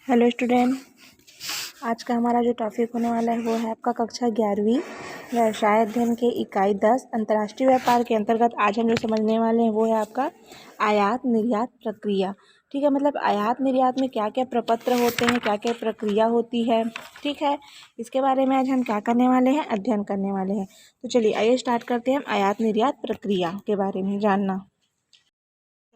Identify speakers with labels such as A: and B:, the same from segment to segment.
A: Hello student, आज का हमारा जो टॉपिक होने वाला है वो है आपका कक्षा 11वीं व्यवसाय अध्ययन के इकाई 10 अंतर्राष्ट्रीय व्यापार के अंतर्गत आज हम जो समझने वाले हैं वो है आपका आयात निर्यात प्रक्रिया। ठीक है, मतलब आयात निर्यात में क्या क्या प्रपत्र होते हैं, क्या क्या प्रक्रिया होती है। ठीक है, इसके बारे में आज हम क्या करने वाले हैं, अध्ययन करने वाले हैं। तो चलिए आइए स्टार्ट करते हैं हम आयात निर्यात प्रक्रिया के बारे में जानना।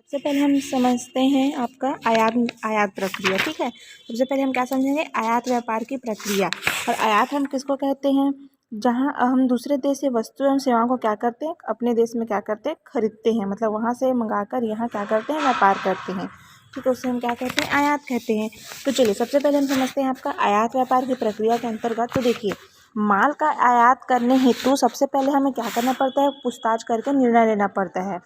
A: सबसे पहले हम समझते हैं आपका आयात प्रक्रिया। ठीक है, सबसे पहले हम क्या समझेंगे, आयात व्यापार की प्रक्रिया। और आयात हम किसको कहते हैं, जहां हम दूसरे देश से वस्तु एवं सेवाओं को क्या करते हैं, अपने देश में क्या करते हैं, खरीदते हैं। मतलब वहां से मंगाकर यहाँ क्या करते हैं, व्यापार करते हैं। ठीक है, उससे हम क्या कहते हैं, आयात कहते हैं। तो चलिए सबसे पहले हम समझते हैं आपका आयात व्यापार की प्रक्रिया के अंतर्गत। तो देखिए, माल का आयात करने हेतु सबसे पहले हमें क्या करना पड़ता है, पूछताछ करके निर्णय लेना पड़ता है।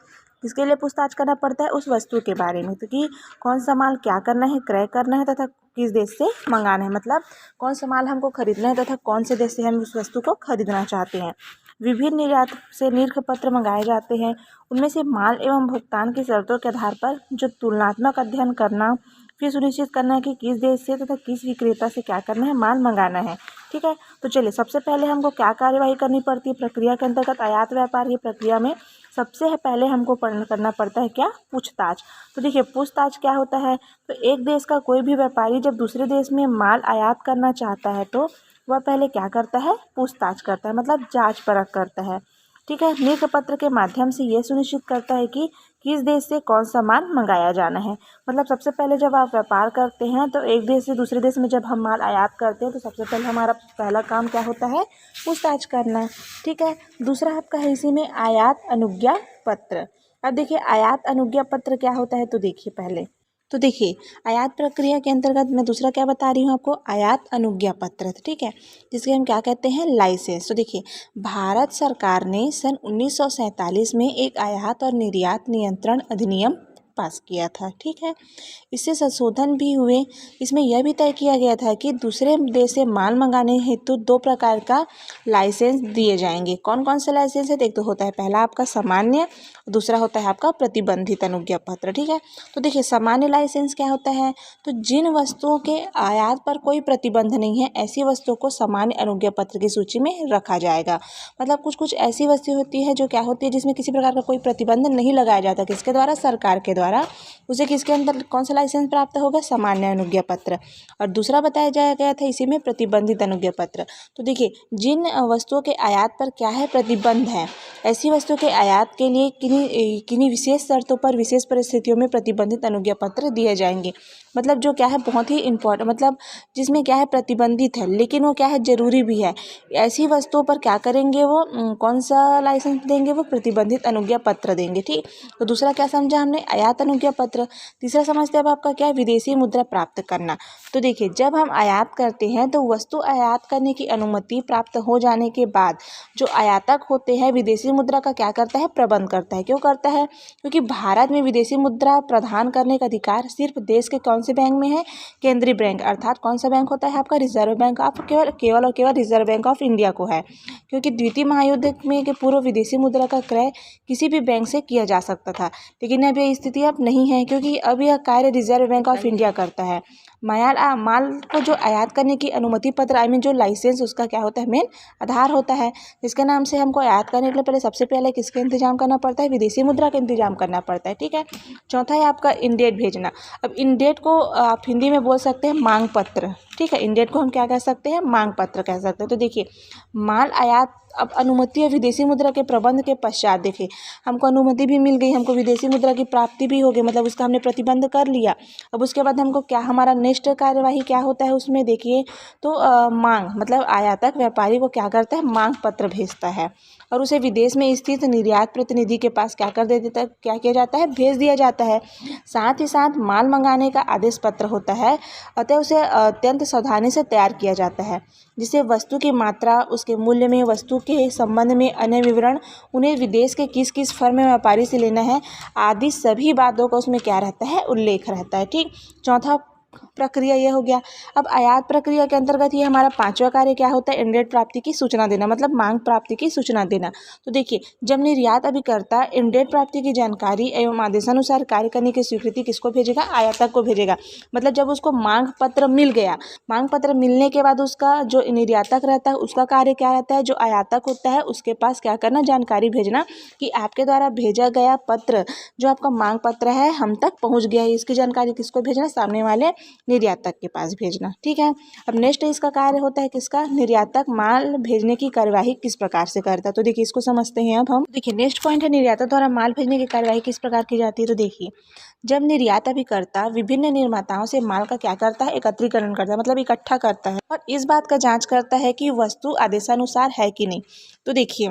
A: किसके लिए पूछताछ करना पड़ता है, उस वस्तु के बारे में, तो कि कौन सा माल क्या करना है, क्रय करना है तथा किस देश से मंगाना है। मतलब कौन सा माल हमको खरीदना है तथा कौन से देश से हम उस वस्तु को खरीदना चाहते हैं। विभिन्न निर्यात से निर्ख पत्र मंगाए जाते हैं। उनमें से माल एवं भुगतान की शर्तों के आधार पर जो तुलनात्मक अध्ययन करना, फिर सुनिश्चित करना है कि किस देश से तथा किस विक्रेता से क्या करना है, माल मंगाना है। ठीक है, तो चलिए सबसे पहले हमको क्या कार्यवाही करनी पड़ती है प्रक्रिया के अंतर्गत, आयात व्यापार की प्रक्रिया में सबसे पहले हमको करना पड़ता है क्या, पूछताछ। तो देखिए पूछताछ क्या होता है, तो एक देश का कोई भी व्यापारी जब दूसरे देश में माल आयात करना चाहता है तो वह पहले क्या करता है, पूछताछ करता है, मतलब जांच परख करता है। ठीक है, निर्ख पत्र के माध्यम से ये सुनिश्चित करता है कि किस देश से कौन सा माल मंगाया जाना है। मतलब सबसे पहले जब आप व्यापार करते हैं तो एक देश से दूसरे देश में जब हम माल आयात करते हैं तो सबसे पहले हमारा पहला काम क्या होता है, पूछताछ करना। ठीक है, दूसरा आपका है इसी में आयात अनुज्ञा पत्र। अब देखिए आयात अनुज्ञा पत्र क्या होता है, तो देखिए पहले तो देखिए आयात प्रक्रिया के अंतर्गत मैं दूसरा क्या बता रही हूँ आपको, आयात अनुज्ञा पत्र। ठीक है, जिसके हम क्या कहते हैं, लाइसेंस। तो देखिए भारत सरकार ने सन 1947 में एक आयात और निर्यात नियंत्रण अधिनियम पास किया था। ठीक है, इससे संशोधन भी हुए। इसमें यह भी तय किया गया था कि दूसरे देश से माल मंगाने हेतु दो प्रकार का लाइसेंस दिए जाएंगे। कौन कौन से लाइसेंस है, एक तो होता है पहला आपका सामान्य, दूसरा होता है आपका प्रतिबंधित अनुज्ञा पत्र। ठीक है, तो देखिए सामान्य लाइसेंस क्या होता है, तो जिन वस्तुओं के आयात पर कोई प्रतिबंध नहीं है ऐसी वस्तुओं को सामान्य अनुज्ञा पत्र की सूची में रखा जाएगा। मतलब कुछ कुछ ऐसी वस्तु होती है जो क्या होती है, जिसमें किसी प्रकार का कोई प्रतिबंध नहीं लगाया जाता, किसके द्वारा, सरकार के द्वारा। उसे किसके अंदर कौन सा लाइसेंस प्राप्त होगा, सामान्य अनुज्ञा पत्र। और दूसरा बताया जाया गया था इसी में प्रतिबंधित अनुज्ञा पत्र। तो देखिए जिन वस्तुओं के आयात पर क्या है, प्रतिबंध है, ऐसी वस्तु के आयात के लिए किन्हीं विशेष शर्तों पर विशेष परिस्थितियों में प्रतिबंधित अनुज्ञा पत्र दिए जाएंगे। मतलब जो क्या है, बहुत ही इम्पोर्टेंट, मतलब जिसमें क्या है, प्रतिबंधित है लेकिन वो क्या है, जरूरी भी है, ऐसी वस्तुओं पर क्या करेंगे वो, कौन सा लाइसेंस देंगे, वो प्रतिबंधित अनुज्ञा पत्र देंगे। ठीक, तो दूसरा क्या समझा हमने, आयात अनुज्ञा पत्र। तीसरा समझते हैं अब आपका क्या है, विदेशी मुद्रा प्राप्त करना। तो देखिए जब हम आयात करते हैं तो वस्तु आयात करने की अनुमति प्राप्त हो जाने के बाद जो आयातक होते हैं विदेशी मुद्रा का क्या करता है, प्रबंध करता है। क्यों करता है, क्योंकि भारत में विदेशी मुद्रा प्रदान करने का अधिकार सिर्फ देश के कौन से बैंक में है, केंद्रीय बैंक, अर्थात कौन सा बैंक होता है आपका, रिजर्व बैंक ऑफ, केवल और केवल रिजर्व बैंक ऑफ इंडिया को है। क्योंकि द्वितीय महायुद्ध में के पूर्व विदेशी मुद्रा का क्रय किसी भी बैंक से किया जा सकता था, लेकिन अब ये स्थिति अब नहीं है, क्योंकि अब यह कार्य रिजर्व बैंक ऑफ इंडिया करता है। माल को जो आयात करने की अनुमति पत्र, जो लाइसेंस, उसका क्या होता है, मेन आधार होता है। इसके नाम से हमको आयात करने के लिए पहले सबसे पहले किसका इंतजाम करना पड़ता है, विदेशी मुद्रा का इंतजाम करना पड़ता है। ठीक है, चौथा है आपका इंडेट भेजना। अब इंडेट को आप हिंदी में बोल सकते हैं मांग पत्र। ठीक है, इंडेट को हम क्या कह सकते हैं, मांग पत्र कह सकते हैं। तो देखिए माल आयात, अब अनुमति और विदेशी मुद्रा के प्रबंध के पश्चात देखिए हमको अनुमति भी मिल गई, हमको विदेशी मुद्रा की प्राप्ति भी हो गई, मतलब उसका हमने प्रतिबंध कर लिया। अब उसके बाद हमको क्या, हमारा नेक्स्ट कार्यवाही क्या होता है उसमें देखिए, तो मांग, मतलब आयातक व्यापारी को क्या करता है, मांग पत्र भेजता है और उसे विदेश में स्थित निर्यात प्रतिनिधि के पास क्या कर देता है, क्या किया जाता है, भेज दिया जाता है। साथ ही साथ माल मंगाने का आदेश पत्र होता है, अतः उसे अत्यंत सावधानी से तैयार किया जाता है, जिससे वस्तु की मात्रा, उसके मूल्य में, वस्तु के संबंध में अन्य विवरण, उन्हें विदेश के किस किस फर्म में व्यापारी से लेना है आदि सभी बातों का उसमें क्या रहता है, उल्लेख रहता है। ठीक, चौथा प्रक्रिया ये हो गया। अब आयात प्रक्रिया के अंतर्गत ये हमारा पांचवा कार्य क्या होता है, इनडेट प्राप्ति की सूचना देना, मतलब मांग प्राप्ति की सूचना देना। तो देखिए, जब निर्यात अभिकर्ता इनडेट प्राप्ति की जानकारी एवं आदेशानुसार कार्य करने की स्वीकृति किसको भेजेगा, आयातक को भेजेगा। मतलब जब उसको मांग पत्र मिल गया, मांग पत्र मिलने के बाद उसका जो निर्यातक रहता है उसका कार्य क्या रहता है, जो आयातक होता है उसके पास क्या करना, जानकारी भेजना कि आपके द्वारा भेजा गया पत्र जो आपका मांग पत्र है हम तक पहुंच गया है। इसकी जानकारी किसको भेजना, सामने वाले निर्यातक के पास भेजना। ठीक है। अब नेक्स्ट इसका कार्य होता है किसका, निर्यातक माल भेजने की कार्यवाही किस प्रकार से करता है। तो देखिए इसको समझते हैं अब हम। देखिए नेक्स्ट पॉइंट है, निर्यातक द्वारा माल भेजने की कार्यवाही किस प्रकार की जाती है। तो देखिए, जब निर्यात अभिकर्ता विभिन्न निर्माताओं से माल का क्या करता है, एकत्रीकरण करता है, मतलब इकट्ठा करता है और इस बात का जांच करता है कि वस्तु आदेशानुसार है कि नहीं। तो देखिए,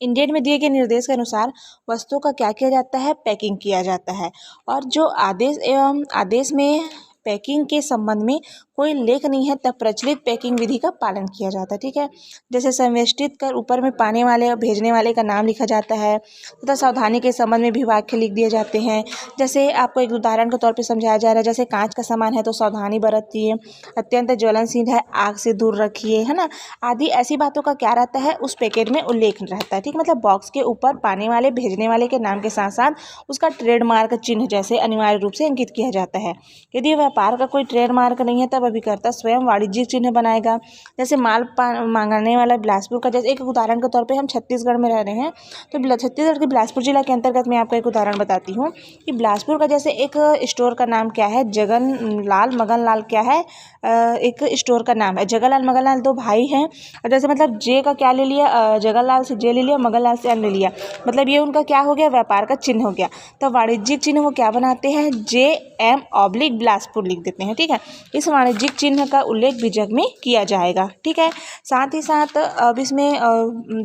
A: इंडेट में दिए गए निर्देश के अनुसार वस्तुओं का क्या किया जाता है, पैकिंग किया जाता है। और जो आदेश एवं आदेश में पैकिंग के संबंध में कोई लेख नहीं है तब प्रचलित पैकिंग विधि का पालन किया जाता है। ठीक है। जैसे संवेष्टित कर ऊपर में पाने वाले और भेजने वाले का नाम लिखा जाता है तथा सावधानी के संबंध में भी वाक्य लिख दिए जाते हैं। जैसे आपको एक उदाहरण के तौर पे समझाया जा रहा है, जैसे कांच का सामान है तो सावधानी बरतिए, अत्यंत ज्वलनशील है आग से दूर रखिए, है ना, आदि ऐसी बातों का क्या रहता है, उस पैकेट में उल्लेख रहता है। ठीक, मतलब बॉक्स के ऊपर पाने वाले भेजने वाले के नाम के साथ साथ उसका ट्रेडमार्क चिन्ह जैसे अनिवार्य रूप से अंकित किया जाता है। यदि व्यापार का कोई ट्रेडमार्क नहीं है तब अभिकर्ता स्वयं वाणिज्यिक चिन्ह बनाएगा। जैसे माल मांगने वाला बिलासपुर का, जैसे एक उदाहरण के तौर पे हम छत्तीसगढ़ में रह रहे हैं तो छत्तीसगढ़ के बिलासपुर जिला के अंतर्गत मैं आपको एक उदाहरण बताती हूँ कि बिलासपुर का जैसे एक स्टोर का नाम क्या है, जगन लाल मगन लाल क्या है, एक स्टोर का नाम है जगन लाल मगन लाल, दो भाई हैं। और जैसे मतलब जे का क्या ले लिया, जगन लाल से जे ले लिया, मगन लाल से एम ले लिया, मतलब ये उनका क्या हो गया, व्यापार का चिन्ह हो गया। तो वाणिज्यिक चिन्ह वो क्या बनाते हैं, JM बिलासपुर लिख देते हैं। ठीक है। इस वाणिज्यिक चिन्ह का उल्लेख बीजक में किया जाएगा। ठीक है। साथ ही साथ अब इसमें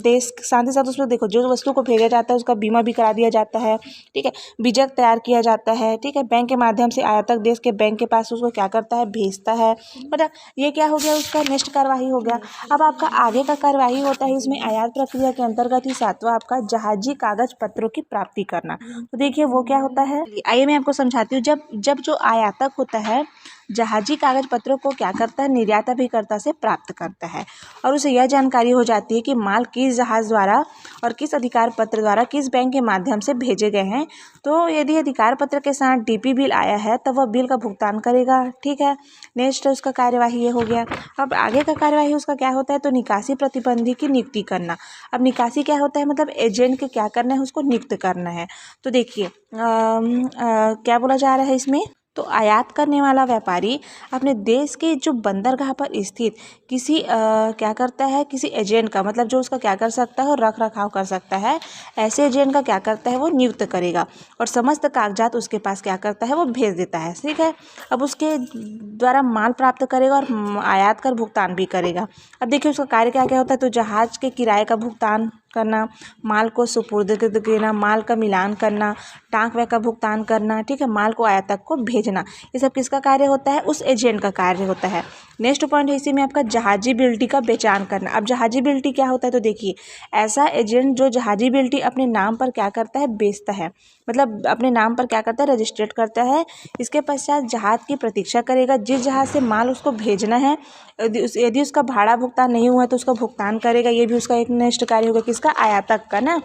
A: साथ ही साथ उसमें देखो जो वस्तु को भेजा जाता है उसका बीमा भी करा दिया जाता है। ठीक है। बीजक तैयार किया जाता है। ठीक है। बैंक के माध्यम से आयातक देश के बैंक के पास उसको क्या करता है, भेजता है। मतलब ये क्या हो गया, उसका नेक्स्ट कार्यवाही हो गया। अब आपका आगे का कार्यवाही होता है इसमें आयात प्रक्रिया के अंतर्गत ही सातवां आपका जहाजी कागज पत्रों की प्राप्ति करना। तो देखिए वो क्या होता है, आइए मैं आपको समझाती हूँ। जब जो आयातक होता है जहाजी कागज पत्रों को क्या करता है, निर्यात अभिकर्ता से प्राप्त करता है और उसे यह जानकारी हो जाती है कि माल किस जहाज द्वारा और किस अधिकार पत्र द्वारा किस बैंक के माध्यम से भेजे गए हैं। तो यदि अधिकार पत्र के साथ DP बिल आया है तब वह बिल का भुगतान करेगा। ठीक है। नेक्स्ट उसका कार्यवाही ये हो गया। अब आगे का कार्यवाही उसका क्या होता है, तो निकासी प्रतिबंधी की नियुक्ति करना। अब निकासी क्या होता है, मतलब एजेंट के क्या करना है, उसको नियुक्त करना है। तो देखिए क्या बोला जा रहा है इसमें, तो आयात करने वाला व्यापारी अपने देश के जो बंदरगाह पर स्थित किसी क्या करता है, किसी एजेंट का, मतलब जो उसका क्या कर सकता है और रख रखाव कर सकता है, ऐसे एजेंट का क्या करता है, वो नियुक्त करेगा और समस्त कागजात उसके पास क्या करता है, वो भेज देता है। ठीक है। अब उसके द्वारा माल प्राप्त करेगा और आयात कर भुगतान भी करेगा। अब देखिए उसका कार्य क्या क्या होता है, तो जहाज के किराए का भुगतान करना, माल को सुपुर्द देना, माल का मिलान करना, टाँक व्यय का भुगतान करना। ठीक है। माल को आयातक को भेजना, ये सब किसका कार्य होता है, उस एजेंट का कार्य होता है। नेक्स्ट पॉइंट है इसी में आपका जहाजीबिलिटी का पहचान करना। अब जहाजीबिलिटी क्या होता है, तो देखिए ऐसा एजेंट जो जहाजीबिलिटी अपने नाम पर क्या करता है, बेचता है, मतलब अपने नाम पर क्या करता है, रजिस्ट्रेट करता है। इसके पश्चात जहाज की प्रतीक्षा करेगा, जिस जहाज से माल उसको भेजना है यदि उसका भाड़ा भुगतान नहीं हुआ है तो उसका भुगतान करेगा। ये भी उसका एक नेक्स्ट कार्य होगा, किसका, आयातक का ना।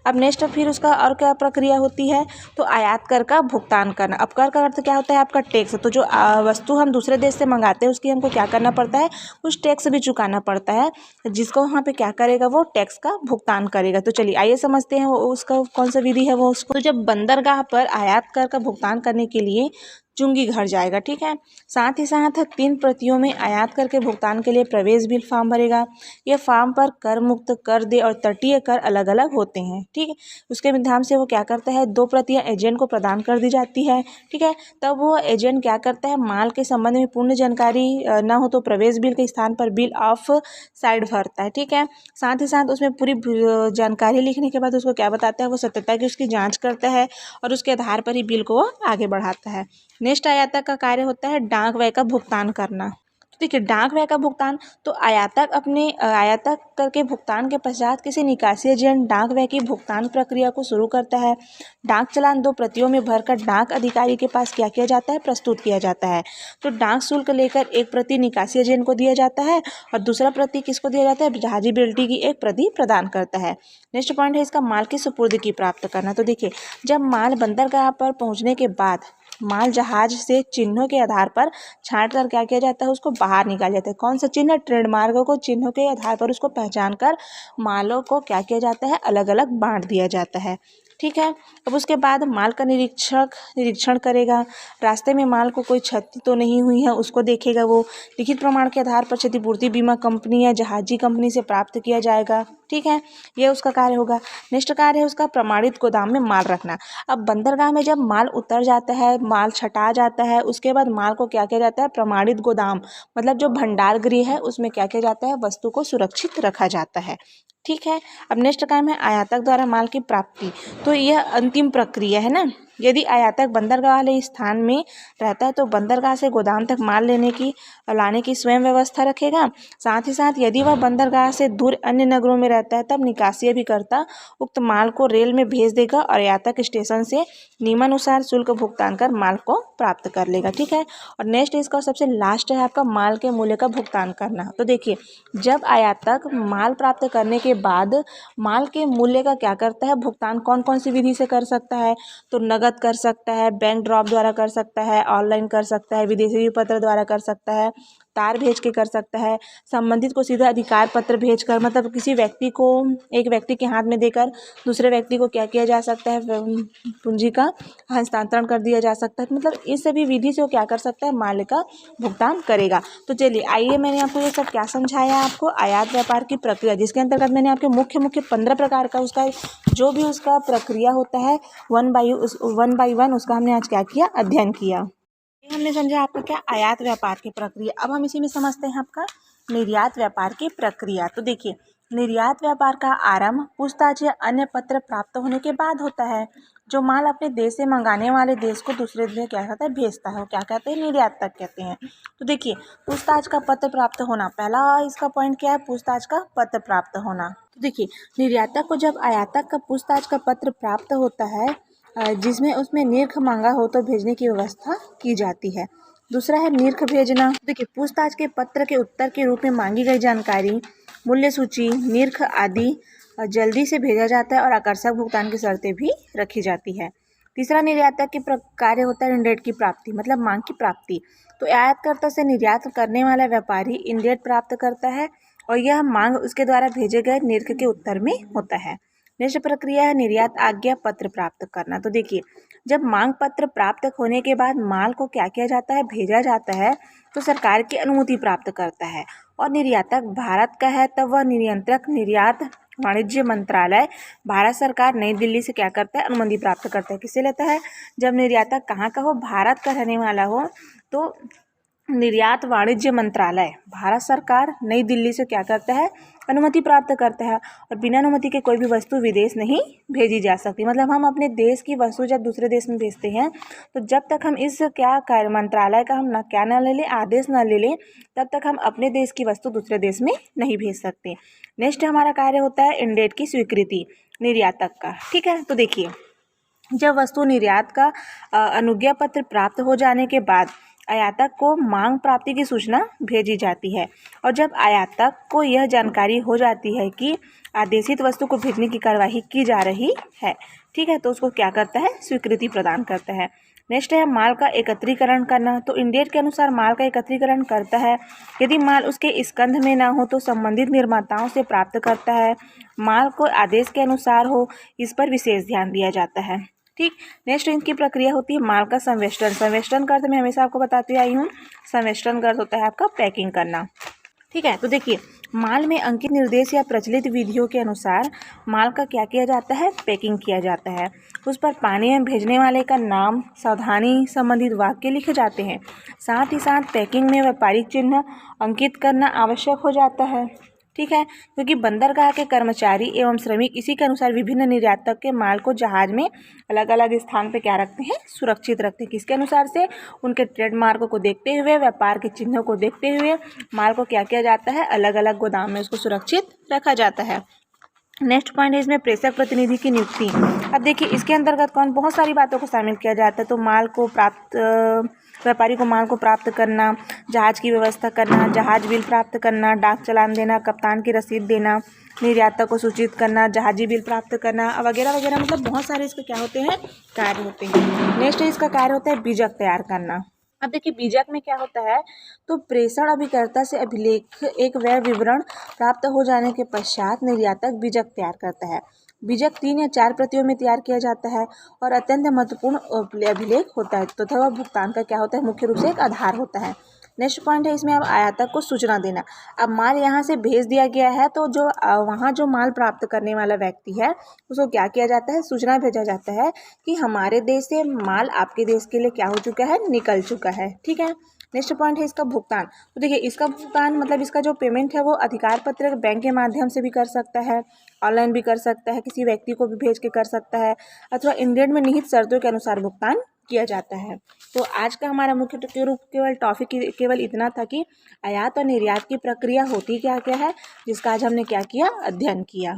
A: अब नेक्स्ट फिर उसका और क्या प्रक्रिया होती है, तो आयात कर का भुगतान करना। अब कर का अर्थ क्या होता है, आपका टैक्स। तो जो वस्तु हम दूसरे देश से मंगाते हैं उसकी हमको क्या करना पड़ता है, कुछ टैक्स भी चुकाना पड़ता है, जिसको वहाँ पे क्या करेगा, वो टैक्स का भुगतान करेगा। तो चलिए आइए समझते हैं वो उसका कौन सा विधि है वो उसको। तो जब बंदरगाह पर आयात कर का भुगतान करने के लिए चुंगी घर जाएगा। ठीक है। साथ ही साथ 3 प्रतियों में आयात कर के भुगतान के लिए प्रवेश बिल फॉर्म भरेगा। यह फॉर्म पर कर मुक्त, कर दे और तटीय कर अलग अलग होते हैं। ठीक है। उसके माध्यम से वो क्या करता है, 2 प्रतियां एजेंट को प्रदान कर दी जाती है। ठीक है। तब वो एजेंट क्या करता है, माल के संबंध में पूर्ण जानकारी न हो तो प्रवेश बिल के स्थान पर बिल ऑफ साइड भरता है। ठीक है। साथ ही साथ उसमें पूरी जानकारी लिखने के बाद उसको क्या बताता है, वो सत्यता की उसकी जाँच करता है और उसके आधार पर ही बिल को वो आगे बढ़ाता है। नेक्स्ट आयातक का कार्य होता है डाक व्यय का भुगतान करना। देखिए डाक व्यय का भुगतान, तो आयातक करके भुगतान के पश्चात किसी निकासी एजेंट डाक व्यय की भुगतान प्रक्रिया को शुरू करता है। डाक चालान 2 प्रतियों में भरकर डाक अधिकारी के पास क्या किया जाता है, प्रस्तुत किया जाता है। तो डाक शुल्क लेकर एक प्रति निकासी एजेंट को दिया जाता है और दूसरा प्रति किसको दिया जाता है, जहाजी बिल्टी की एक प्रति प्रदान करता है। नेक्स्ट पॉइंट है इसका माल की सुपुर्दगी प्राप्त करना। तो देखिए जब माल बंदरगाह पर पहुंचने के बाद माल जहाज से चिन्हों के आधार पर छांट कर क्या किया जाता है, उसको बाहर निकाला जाता है। कौन सा चिन्ह, ट्रेडमार्क को चिन्हों के आधार पर उसको पहचान कर मालों को क्या किया जाता है, अलग अलग बांट दिया जाता है। ठीक है। अब उसके बाद माल का निरीक्षण करेगा। रास्ते में माल को कोई क्षति तो नहीं हुई है उसको देखेगा वो। लिखित प्रमाण के आधार पर क्षतिपूर्ति बीमा कंपनी या जहाजी कंपनी से प्राप्त किया जाएगा। ठीक है, ये उसका कार्य होगा। नेक्स्ट कार्य है उसका प्रमाणित गोदाम में माल रखना। अब बंदरगाह में जब माल उतर जाता है, माल छटा जाता है, उसके बाद माल को क्या किया जाता है, प्रमाणित गोदाम मतलब जो भंडार गृह है उसमें क्या किया जाता है, वस्तु को सुरक्षित रखा जाता है। ठीक है। अब नेक्स्ट काम है आयातक द्वारा माल की प्राप्ति। तो यह अंतिम प्रक्रिया है ना। यदि आयातक बंदरगाह वाले स्थान में रहता है तो बंदरगाह से गोदाम तक माल लाने की स्वयं व्यवस्था रखेगा। साथ ही साथ यदि वह बंदरगाह से दूर अन्य नगरों में रहता है तब निकासी अभिकर्ता उक्त माल को रेल में भेज देगा और आयातक स्टेशन से नियमानुसार शुल्क भुगतान कर माल को प्राप्त कर लेगा। ठीक है। और नेक्स्ट इसका सबसे लास्ट है आपका माल के मूल्य का भुगतान करना। तो देखिए जब आयातक माल प्राप्त करने के बाद माल के मूल्य का क्या करता है, भुगतान कौन कौन सी विधि से कर सकता है, तो नगद कर सकता है, बैंक ड्रॉप द्वारा कर सकता है, ऑनलाइन कर सकता है, विदेशी पत्र द्वारा कर सकता है, तार भेज के कर सकता है, संबंधित को सीधा अधिकार पत्र भेजकर मतलब किसी व्यक्ति को एक व्यक्ति के हाथ में देकर दूसरे व्यक्ति को क्या किया जा सकता है, पूंजी का हस्तांतरण कर दिया जा सकता है। मतलब इस सभी विधि से वो क्या कर सकता है, माल का भुगतान करेगा। तो चलिए आइए मैंने आपको ये सब क्या समझाया, आपको आयात व्यापार की प्रक्रिया जिसके अंतर्गत मैंने आपके मुख्य 15 प्रकार का उसका जो भी उसका प्रक्रिया होता है वन बाई वन उसका हमने आज क्या किया, अध्ययन किया। हमने समझा आपका क्या, आयात व्यापार की प्रक्रिया। अब हम इसी में समझते हैं आपका निर्यात व्यापार की प्रक्रिया। तो देखिए निर्यात व्यापार का आरंभ पूछताछ या अन्य पत्र प्राप्त होने के बाद होता है। जो माल अपने देश से मंगाने वाले देश को दूसरे देश में क्या कहता है, भेजता है, वो क्या कहते हैं, निर्यात तक कहते हैं। तो देखिए पूछताछ का पत्र प्राप्त होना, पहला इसका पॉइंट क्या है, पूछताछ का पत्र प्राप्त होना। तो देखिए निर्यातक को जब आयातक का पूछताछ का पत्र प्राप्त होता है जिसमें उसमें निर्ख मांगा हो तो भेजने की व्यवस्था की जाती है। दूसरा है निर्ख भेजना। देखिए पूछताछ के पत्र के उत्तर के रूप में मांगी गई जानकारी, मूल्य सूची, निर्ख आदि जल्दी से भेजा जाता है और आकर्षक भुगतान की शर्तें भी रखी जाती है। तीसरा निर्यातक के कार्य होता है इंडेट की प्राप्ति मतलब मांग की प्राप्ति। तो आयातकर्ता से निर्यात करने वाला व्यापारी इंडेट प्राप्त करता है और यह मांग उसके द्वारा भेजे गए निर्ख के उत्तर में होता है। नेक्स्ट प्रक्रिया है निर्यात आज्ञा पत्र प्राप्त करना। तो देखिए जब मांग पत्र प्राप्त होने के बाद माल को क्या किया जाता है, भेजा जाता है, तो सरकार की अनुमति प्राप्त करता है और निर्यातक भारत का है तब वह नियंत्रक निर्यात वाणिज्य मंत्रालय भारत सरकार नई दिल्ली से क्या करता है, अनुमति प्राप्त करता है। किससे लेता है, जब निर्यातक कहाँ का हो, भारत का रहने वाला हो तो निर्यात वाणिज्य मंत्रालय भारत सरकार नई दिल्ली से क्या करता है, अनुमति प्राप्त करता है। और बिना अनुमति के कोई भी वस्तु विदेश नहीं भेजी जा सकती। मतलब हम अपने देश की वस्तु जब दूसरे देश में भेजते हैं तो जब तक हम इस क्या कार्य मंत्रालय का हम ना ले लें, आदेश ना ले लें, तब तक हम अपने देश की वस्तु दूसरे देश में नहीं भेज सकते। नेक्स्ट हमारा कार्य होता है इंडेट की स्वीकृति निर्यातक का। ठीक है। तो देखिए जब वस्तु निर्यात का अनुज्ञा पत्र प्राप्त हो जाने के बाद आयातक को मांग प्राप्ति की सूचना भेजी जाती है और जब आयातक को यह जानकारी हो जाती है कि आदेशित वस्तु को भेजने की कार्यवाही की जा रही है, ठीक है, तो उसको क्या करता है, स्वीकृति प्रदान करता है। नेक्स्ट है माल का एकत्रीकरण करना। तो इंडेट के अनुसार माल का एकत्रीकरण करता है। यदि माल उसके स्कंध में ना हो तो संबंधित निर्माताओं से प्राप्त करता है। माल को आदेश के अनुसार हो, इस पर विशेष ध्यान दिया जाता है। ठीक। नेक्स्ट इनकी प्रक्रिया होती है माल का संवेष्टन। संवेष्टन का अर्थ मैं हमेशा आपको बताती आई हूँ, संवेष्टन का अर्थ होता है आपका पैकिंग करना। ठीक है। तो देखिए माल में अंकित निर्देश या प्रचलित विधियों के अनुसार माल का क्या किया जाता है, पैकिंग किया जाता है। उस पर पानी में भेजने वाले का नाम, सावधानी संबंधित वाक्य लिखे जाते हैं। साथ ही साथ पैकिंग में व्यापारिक चिन्ह अंकित करना आवश्यक हो जाता है। ठीक है, क्योंकि बंदरगाह के कर्मचारी एवं श्रमिक इसी के अनुसार विभिन्न निर्यातक के माल को जहाज में अलग अलग स्थान पे क्या रखते हैं, सुरक्षित रखते हैं। किसके अनुसार से? उनके ट्रेडमार्क को देखते हुए, व्यापार के चिन्हों को देखते हुए माल को क्या किया जाता है, अलग अलग गोदाम में उसको सुरक्षित रखा जाता है। नेक्स्ट पॉइंट है इसमें प्रेषक प्रतिनिधि की नियुक्ति। अब देखिए इसके अंतर्गत बहुत सारी बातों को शामिल किया जाता है। तो माल को प्राप्त व्यापारी को माल को प्राप्त करना, जहाज की व्यवस्था करना, जहाज बिल प्राप्त करना, डाक चालान देना, कप्तान की रसीद देना, निर्यातक को सूचित करना, जहाजी बिल प्राप्त करना वगैरह वगैरह, मतलब बहुत सारे इसके क्या होते हैं, कार्य होते हैं। नेक्स्ट इसका कार्य होता है बीजक तैयार करना। अब देखिए बीजक में क्या होता है, तो प्रेषण अभिकर्ता से अभिलेख एक व्यय विवरण प्राप्त हो जाने के पश्चात निर्यातक बीजक तैयार करता है। बीजक 3 या 4 प्रतियों में तैयार किया जाता है और अत्यंत महत्वपूर्ण अभिलेख होता है तथा वह भुगतान का क्या होता है, मुख्य रूप से एक आधार होता है। नेक्स्ट पॉइंट है इसमें अब आयातक को सूचना देना। अब माल यहाँ से भेज दिया गया है तो जो वहाँ जो माल प्राप्त करने वाला व्यक्ति है उसको क्या किया जाता है, सूचना भेजा जाता है कि हमारे देश से माल आपके देश के लिए क्या हो चुका है, निकल चुका है। ठीक है। नेक्स्ट पॉइंट है इसका भुगतान। तो देखिए इसका भुगतान मतलब इसका जो पेमेंट है वो अधिकार पत्र बैंक के माध्यम से भी कर सकता है, ऑनलाइन भी कर सकता है, किसी व्यक्ति को भी भेज के कर सकता है, अथवा इंग्लैंड में निहित शर्तों के अनुसार भुगतान किया जाता है। तो आज का हमारा मुख्य केवल टॉपिक केवल इतना था कि आयात और निर्यात की प्रक्रिया होती क्या क्या है, जिसका आज हमने क्या किया, अध्ययन किया।